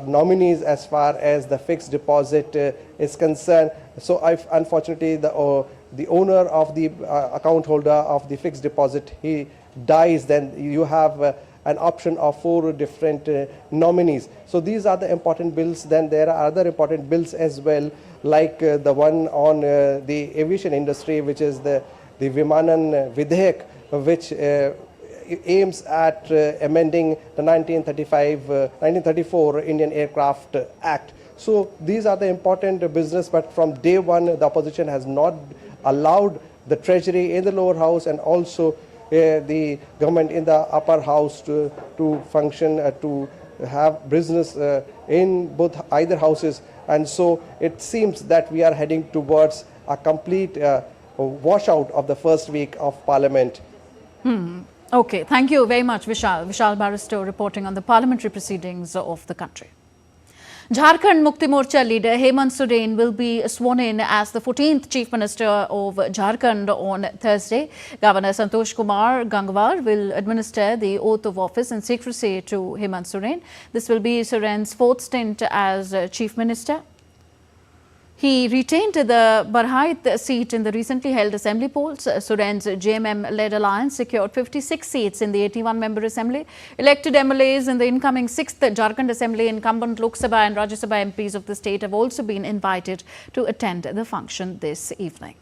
nominees as far as the fixed deposit is concerned. So unfortunately, the owner of the account holder of the fixed deposit, he dies, then you have an option of 4 different nominees. So these are the important bills. Then there are other important bills as well, like the one on the aviation industry, which is the Vimanan Vidhek, which aims at amending the 1934 Indian Aircraft Act. So these are the important business, but from day one, the opposition has not allowed the treasury in the lower house and also the government in the upper house to function, to have business in either houses. And so it seems that we are heading towards a complete washout of the first week of Parliament. Okay, thank you very much, Vishal. Vishal Barrister reporting on the parliamentary proceedings of the country. Jharkhand Mukti Morcha leader Hemant Soren will be sworn in as the 14th Chief Minister of Jharkhand on Thursday. Governor Santosh Kumar Gangwar will administer the oath of office in secrecy to Hemant Soren. This will be Soren's 4th stint as Chief Minister. He retained the Barhait seat in the recently held assembly polls. Soren's JMM-led alliance secured 56 seats in the 81-member assembly. Elected MLAs in the incoming 6th Jharkhand assembly, incumbent Lok Sabha and Rajya Sabha MPs of the state have also been invited to attend the function this evening.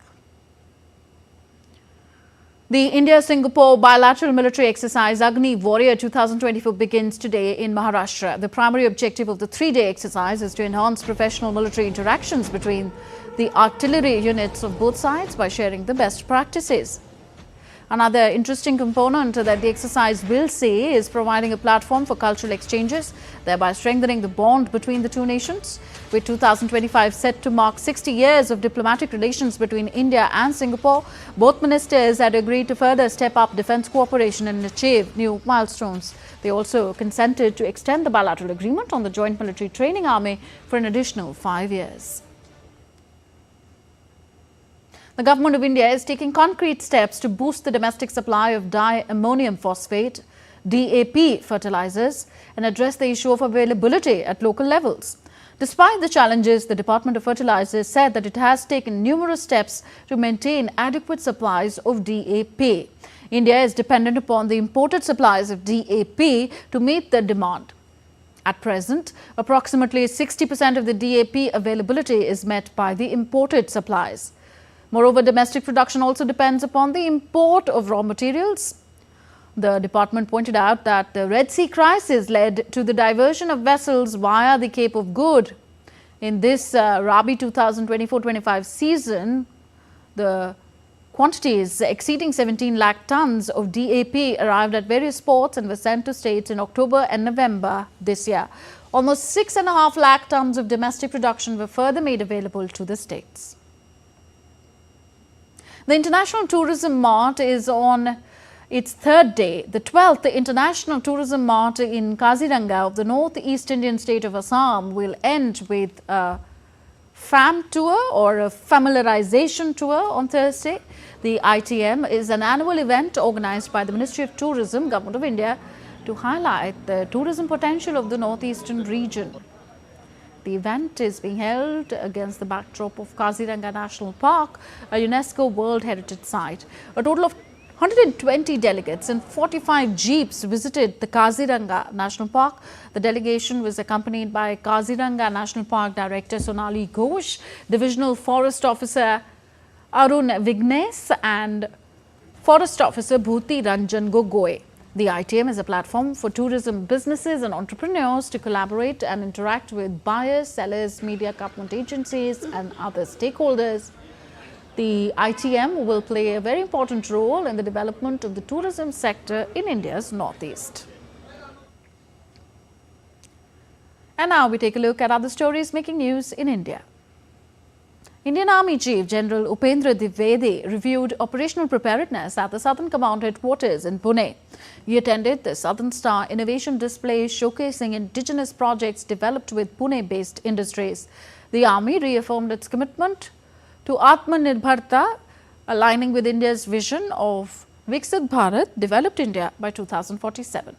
The India-Singapore bilateral military exercise Agni Warrior 2024 begins today in Maharashtra. The primary objective of the 3-day exercise is to enhance professional military interactions between the artillery units of both sides by sharing the best practices. Another interesting component that the exercise will see is providing a platform for cultural exchanges, thereby strengthening the bond between the two nations. With 2025 set to mark 60 years of diplomatic relations between India and Singapore, both ministers had agreed to further step up defence cooperation and achieve new milestones. They also consented to extend the bilateral agreement on the joint military training army for an additional 5 years. The Government of India is taking concrete steps to boost the domestic supply of diammonium phosphate, DAP fertilizers, and address the issue of availability at local levels. Despite the challenges, the Department of Fertilizers said that it has taken numerous steps to maintain adequate supplies of DAP. India is dependent upon the imported supplies of DAP to meet the demand. At present, approximately 60% of the DAP availability is met by the imported supplies. Moreover, domestic production also depends upon the import of raw materials. The department pointed out that the Red Sea crisis led to the diversion of vessels via the Cape of Good. In this Rabi 2024-25 season, the quantities exceeding 17 lakh tons of DAP arrived at various ports and were sent to states in October and November this year. Almost 6.5 lakh tons of domestic production were further made available to the states. The International Tourism Mart is on its 3rd day. The 12th International Tourism Mart in Kaziranga of the northeast Indian state of Assam will end with a FAM tour or a familiarization tour on Thursday. The ITM is an annual event organized by the Ministry of Tourism, Government of India, to highlight the tourism potential of the northeastern region. The event is being held against the backdrop of Kaziranga National Park, a UNESCO World Heritage Site. A total of 120 delegates and 45 jeeps visited the Kaziranga National Park. The delegation was accompanied by Kaziranga National Park Director Sonali Ghosh, Divisional Forest Officer Arun Vignes and Forest Officer Bhuti Ranjan Gogoi. The ITM is a platform for tourism businesses and entrepreneurs to collaborate and interact with buyers, sellers, media, government agencies and other stakeholders. The ITM will play a very important role in the development of the tourism sector in India's northeast. And now we take a look at other stories making news in India. Indian Army Chief General Upendra Dwivedi reviewed operational preparedness at the Southern Command headquarters in Pune. He attended the Southern Star Innovation Display showcasing indigenous projects developed with Pune-based industries. The Army reaffirmed its commitment to Atmanirbharta, aligning with India's vision of Viksit Bharat, Developed India by 2047.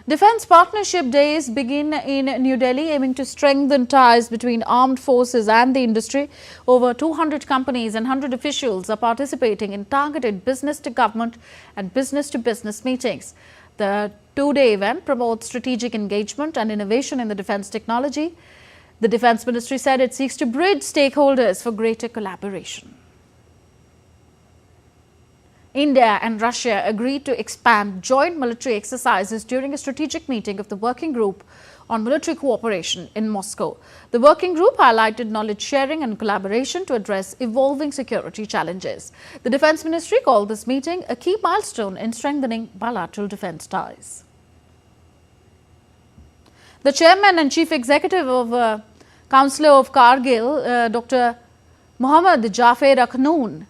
Defence Partnership Days begin in New Delhi, aiming to strengthen ties between armed forces and the industry. Over 200 companies and 100 officials are participating in targeted business-to-government and business-to-business meetings. The two-day event promotes strategic engagement and innovation in the defence technology. The Defence Ministry said it seeks to bridge stakeholders for greater collaboration. India and Russia agreed to expand joint military exercises during a strategic meeting of the Working Group on Military Cooperation in Moscow. The working group highlighted knowledge sharing and collaboration to address evolving security challenges. The Defence Ministry called this meeting a key milestone in strengthening bilateral defence ties. The chairman and chief executive of Council of Kargil, Dr. Mohammad Jafar Akhnoon,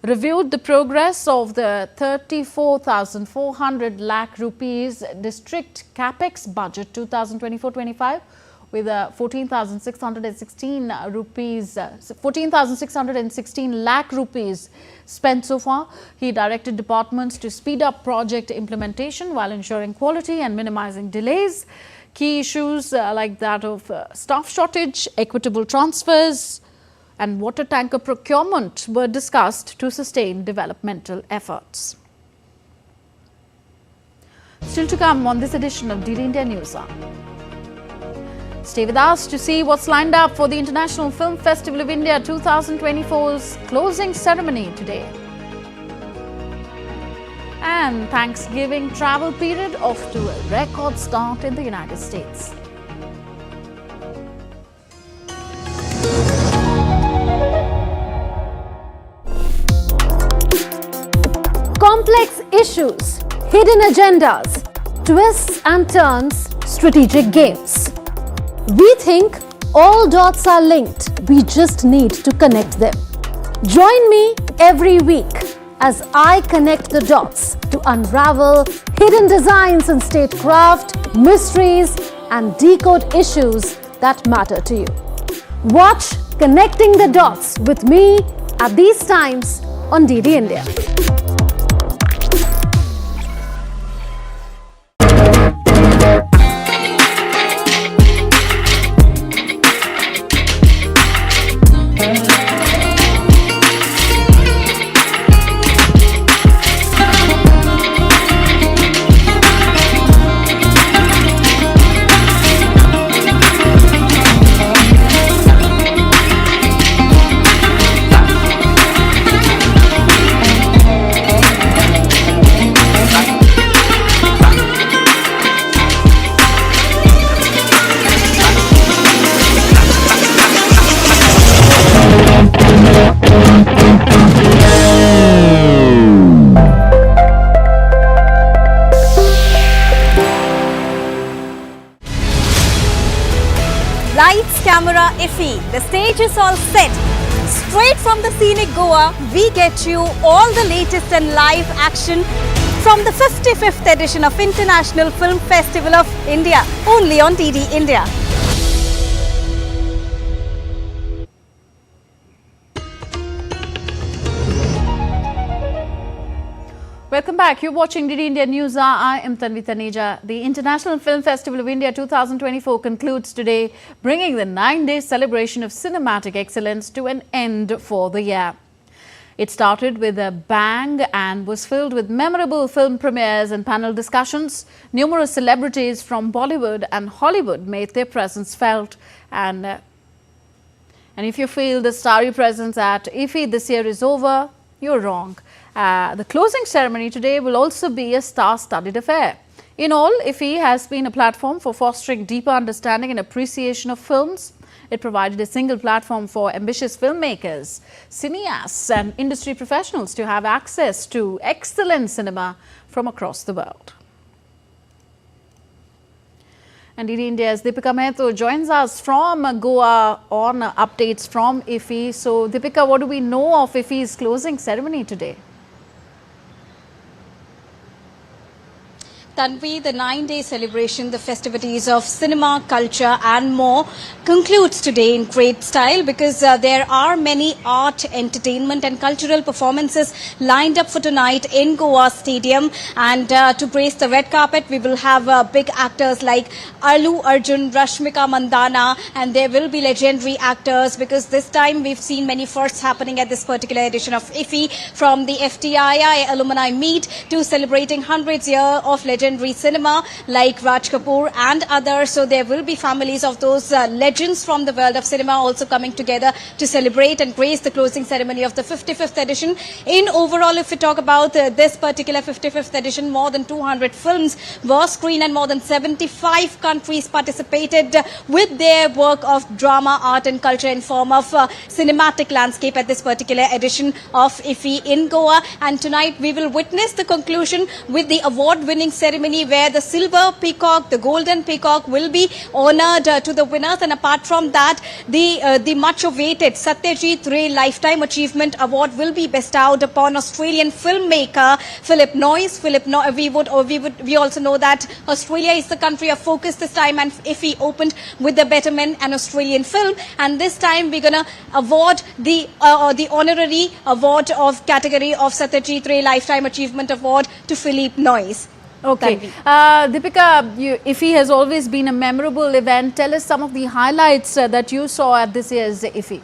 reviewed the progress of the 34,400 lakh rupees district capex budget 2024-25 with 14,616 lakh rupees spent so far. He directed departments to speed up project implementation while ensuring quality and minimizing delays. Key issues like that of staff shortage, equitable transfers, and water tanker procurement were discussed to sustain developmental efforts. Still to come on this edition of DD India News Hour. Stay with us to see what's lined up for the International Film Festival of India 2024's closing ceremony today. And Thanksgiving travel period off to a record start in the United States. Complex issues, hidden agendas, twists and turns, strategic games. We think all dots are linked, we just need to connect them. Join me every week as I connect the dots to unravel hidden designs in statecraft, mysteries and decode issues that matter to you. Watch Connecting the Dots with me at these times on DD India. Lights, camera, iffy. The stage is all set. Straight from the scenic Goa, we get you all the latest and live action from the 55th edition of International Film Festival of India, only on DD India. Welcome back. You're watching DD India News Hour. I am Tanvi Taneja. The International Film Festival of India 2024 concludes today, bringing the 9-day celebration of cinematic excellence to an end for the year. It started with a bang and was filled with memorable film premieres and panel discussions. Numerous celebrities from Bollywood and Hollywood made their presence felt. And if you feel the starry presence at IFFI this year is over, you're wrong. The closing ceremony today will also be a star-studded affair. In all, IFFI has been a platform for fostering deeper understanding and appreciation of films. It provided a single platform for ambitious filmmakers, cineasts and industry professionals to have access to excellent cinema from across the world. And India's Deepika Mehto joins us from Goa on updates from IFFI. So, Deepika, what do we know of IFFI's closing ceremony today? Tanvi, the 9-day celebration, the festivities of cinema, culture and more concludes today in great style because there are many art, entertainment and cultural performances lined up for tonight in Goa Stadium. And to grace the red carpet, we will have big actors like Allu Arjun, Rashmika Mandana, and there will be legendary actors because this time we've seen many firsts happening at this particular edition of IFFI, from the FTII alumni meet to celebrating 100th year of legendary cinema like Raj Kapoor and others. So there will be families of those legends from the world of cinema also coming together to celebrate and grace the closing ceremony of the 55th edition. In overall, if we talk about this particular 55th edition, more than 200 films were screened and more than 75 countries participated with their work of drama, art and culture in form of cinematic landscape at this particular edition of IFFI in Goa. And tonight we will witness the conclusion with the award-winning ceremony where the silver peacock, the golden peacock will be honoured to the winners. And apart from that, the much awaited Satyajit Ray Lifetime Achievement Award will be bestowed upon Australian filmmaker Philip Noyce. We also know that Australia is the country of focus this time, and IFFI opened with The Better Men, an Australian film, and this time we're gonna award the honorary award of category of Satyajit Ray Lifetime Achievement Award to Philip Noyce. Okay. Deepika, IFFI has always been a memorable event. Tell us some of the highlights that you saw at this year's IFFI.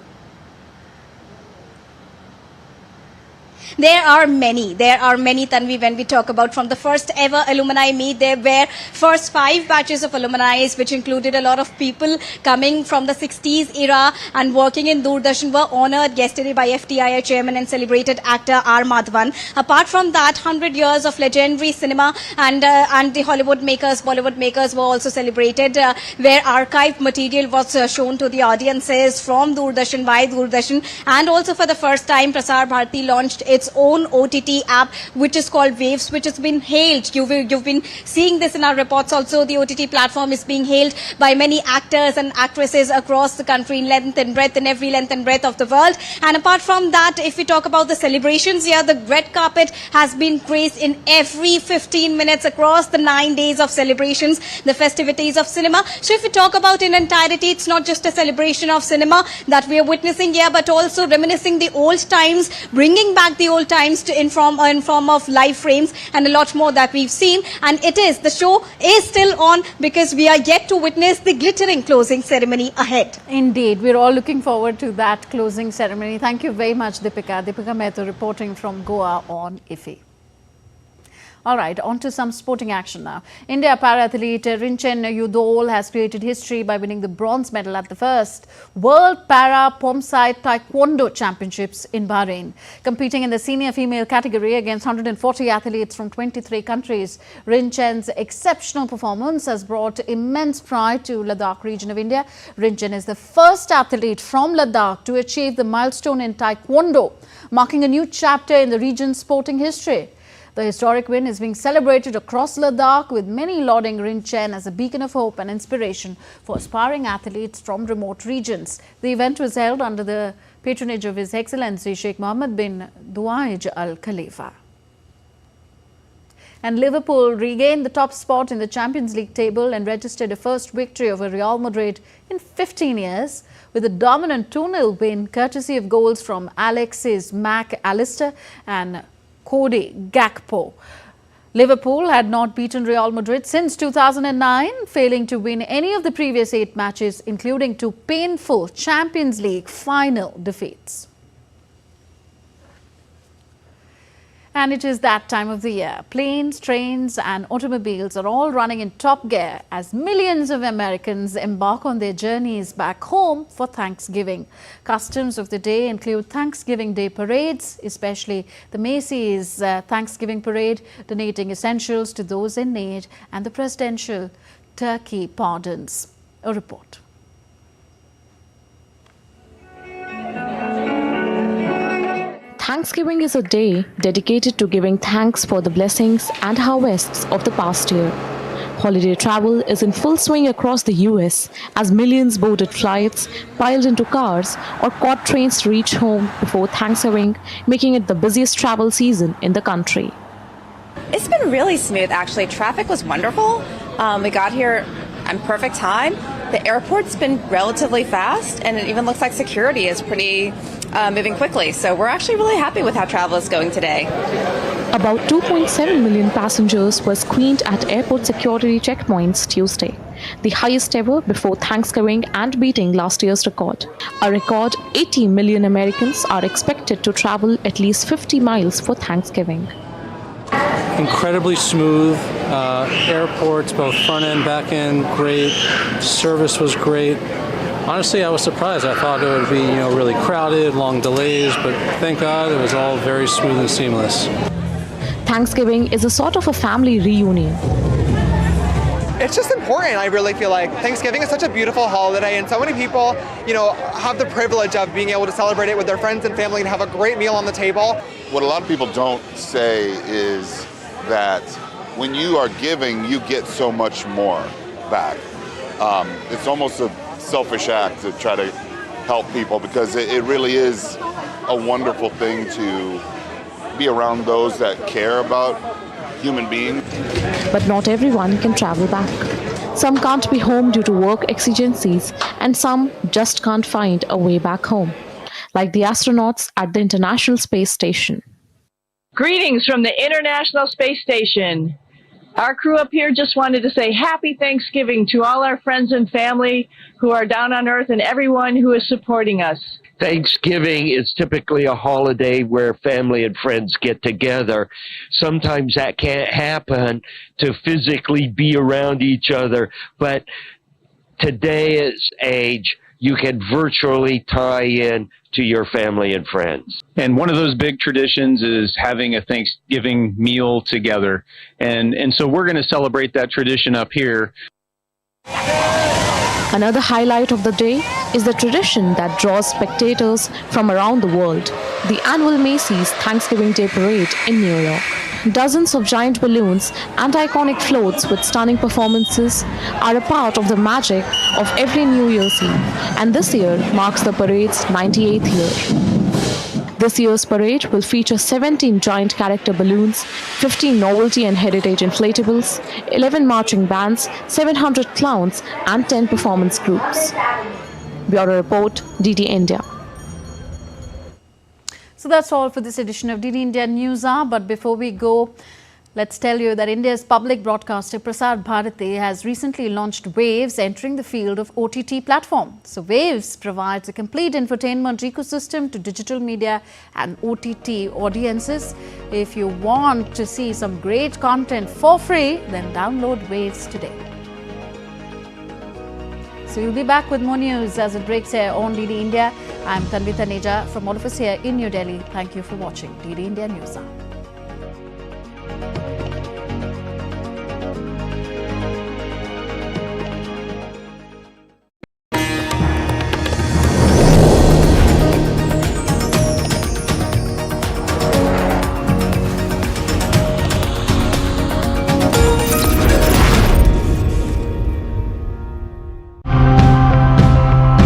There are many, Tanvi, when we talk about from the first ever alumni meet. There were first 5 batches of alumni, which included a lot of people coming from the 60s era and working in Doordarshan, were honoured yesterday by FTII chairman and celebrated actor R. Madhavan. Apart from that, 100 years of legendary cinema and the Bollywood makers were also celebrated, where archived material was shown to the audiences from Doordarshan by Doordarshan. And also for the first time, Prasar Bharati launched its own OTT app, which is called Waves, which has been hailed. You've been seeing this in our reports also. The OTT platform is being hailed by many actors and actresses across the country in length and breadth, in every length and breadth of the world. And apart from that, if we talk about the celebrations here, the red carpet has been graced in every 15 minutes across the 9 days of celebrations, the festivities of cinema. So if we talk about in entirety, it's not just a celebration of cinema that we are witnessing here, but also reminiscing the old times, bringing back the old times to in form of live frames and a lot more that we've seen. And the show is still on because we are yet to witness the glittering closing ceremony ahead. Indeed, we're all looking forward to that closing ceremony. Thank you very much, Deepika. Deepika Mehto reporting from Goa on IFFI. All right, on to some sporting action now. India para-athlete Rinchen Yudol has created history by winning the bronze medal at the first World Para-Pomsai Taekwondo Championships in Bahrain. Competing in the senior female category against 140 athletes from 23 countries, Rinchen's exceptional performance has brought immense pride to Ladakh region of India. Rinchen is the first athlete from Ladakh to achieve the milestone in Taekwondo, marking a new chapter in the region's sporting history. The historic win is being celebrated across Ladakh, with many lauding Rinchen as a beacon of hope and inspiration for aspiring athletes from remote regions. The event was held under the patronage of His Excellency Sheikh Mohammed bin Duwaij Al Khalifa. And Liverpool regained the top spot in the Champions League table and registered a first victory over Real Madrid in 15 years with a dominant 2-0 win courtesy of goals from Alexis Mac Allister and Cody Gakpo. Liverpool had not beaten Real Madrid since 2009, failing to win any of the previous 8 matches, including 2 painful Champions League final defeats. And it is that time of the year. Planes, trains and automobiles are all running in top gear as millions of Americans embark on their journeys back home for Thanksgiving. Customs of the day include Thanksgiving Day parades, especially the Macy's Thanksgiving Parade, donating essentials to those in need, and the presidential turkey pardons. A report. Thanksgiving is a day dedicated to giving thanks for the blessings and harvests of the past year. Holiday travel is in full swing across the US as millions boarded flights, piled into cars, or caught trains to reach home before Thanksgiving, making it the busiest travel season in the country. It's been really smooth, actually. Traffic was wonderful. We got here on perfect time. The airport's been relatively fast, and it even looks like security is pretty moving quickly. So we're actually really happy with how travel is going today. About 2.7 million passengers were screened at airport security checkpoints Tuesday, the highest ever before Thanksgiving and beating last year's record. A record 80 million Americans are expected to travel at least 50 miles for Thanksgiving. Incredibly smooth. Airports, both front end, back end, great. Service was great. Honestly, I was surprised. I thought it would be, really crowded, long delays, but thank God it was all very smooth and seamless. Thanksgiving is a sort of a family reunion. It's just important, I really feel like. Thanksgiving is such a beautiful holiday, and so many people, have the privilege of being able to celebrate it with their friends and family and have a great meal on the table. What a lot of people don't say is that when you are giving, you get so much more back. It's almost a selfish act to try to help people because it really is a wonderful thing to be around those that care about human beings. But not everyone can travel back. Some can't be home due to work exigencies, and some just can't find a way back home, like the astronauts at the International Space Station. Greetings from the International Space Station. Our crew up here just wanted to say happy Thanksgiving to all our friends and family who are down on Earth and everyone who is supporting us. Thanksgiving is typically a holiday where family and friends get together. Sometimes that can't happen to physically be around each other, but today's age, you can virtually tie in to your family and friends. And one of those big traditions is having a Thanksgiving meal together. And so we're going to celebrate that tradition up here. Another highlight of the day is the tradition that draws spectators from around the world, the annual Macy's Thanksgiving Day Parade in New York. Dozens of giant balloons and iconic floats with stunning performances are a part of the magic of every New Year's Eve, and this year marks the parade's 98th year. This year's parade will feature 17 giant character balloons, 15 novelty and heritage inflatables, 11 marching bands, 700 clowns, and 10 performance groups. Bureau Report, DD India. So that's all for this edition of DD India News Hour. But before we go, let's tell you that India's public broadcaster Prasar Bharati has recently launched Waves, entering the field of OTT platform. So Waves provides a complete infotainment ecosystem to digital media and OTT audiences. If you want to see some great content for free, then download Waves today. So we'll be back with more news as it breaks here on DD India. I'm Tanvi Taneja from all of us here in New Delhi. Thank you for watching DD India News Hour.